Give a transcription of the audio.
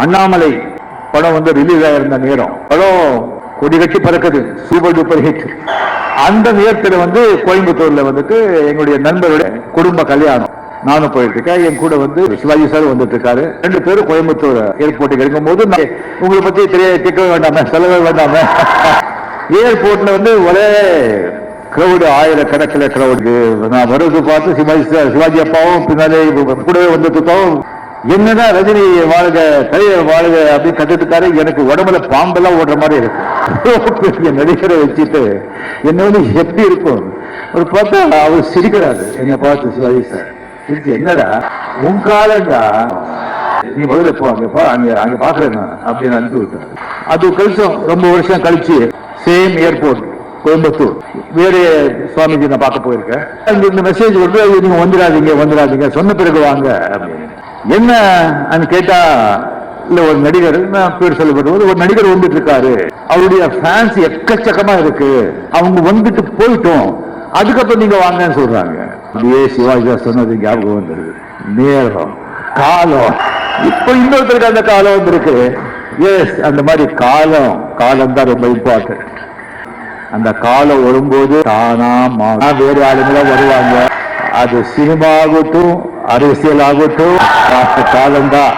அண்ணாமலை படம் வந்து ரிலீஸ் ஆயிருந்த நேரம், படம் கொடி கட்டி பறக்குது, சூப்பர் டூப்பர் ஹிட். அந்த நேரத்தில் வந்து கோயம்புத்தூர்ல வந்துட்டு எங்களுடைய நண்பருடைய குடும்ப கல்யாணம், நானும் போயிட்டு இருக்கேன். என் கூட வந்து சிவாஜி சார் வந்துட்டு இருக்காரு. 2 பேரும் கோயம்புத்தூர் ஏர்போர்ட்டுக்கு இருக்கும் போது உங்களை பத்தி கேட்க வேண்டாமே, சொல்லவே வேண்டாமே. ஏர்போர்ட்ல வந்து ஒரே கிரௌடு, ஆயிரக்கணக்கில் கிரௌடு. நான் வருவது பார்த்து சிவாஜி அப்பாவும் பின்னாலே கூடவே வந்துட்டு என்னதான் ரஜினி வாழ்க கலையை வாழ்க அப்படின்னு கட்டுட்டாரு. எனக்கு உடம்புல பாம்பெல்லாம் ஓடுற மாதிரி இருக்கு. நடிகரை வச்சுட்டு என்ன வந்து எப்படி இருக்கும் ஒரு பார்த்தா அவர் சிரிக்கிறாரு. என்னை பார்த்து சிவாஜி சார் சிரிச்சு, என்னடா உன் காலண்டா, நீ முதல்ல போ, அங்க பாக்குறேன் அப்படின்னு அனுப்பி விட்டாரு. அது கழிச்சோம், ரொம்ப வருஷம் கழிச்சு சேம் ஏர்போர்ட் கோயம்புத்தூர் வேறு சுவாமிஜி நான் பார்க்க போயிருக்கேன். இந்த மெசேஜ் வந்து நீங்க வந்துடாதீங்க சொன்ன பிறகு வாங்க அப்படின்னு. என்ன கேட்டா, இல்ல ஒரு நடிகர், நான் பேர் சொல்லப்படுவது, ஒரு நடிகர் வந்துட்டு இருக்காரு, அவருடைய ஃபேன்ஸ் எக்கச்சக்கமா இருக்கு, அவங்க வந்துட்டு போயிட்டோம், அதுக்கப்புறம் நீங்க வாங்கன்னு சொல்றாங்க. அப்படியே சிவாஜி சொன்னது ஞாபகம் வந்துருது. நேரம், காலம், இப்ப இன்னொருத்தருக்கு அந்த காலம் வந்திருக்கு. எஸ், அந்த மாதிரி காலம் தான் ரொம்ப இம்பார்ட்டன்ட். அந்த காலம் வரும்போது தானா வேறு ஆளுங்களும் வருவாங்க. அது சினிமா ஆகட்டும், அரசியல் ஆகட்டும், காலம்தான்.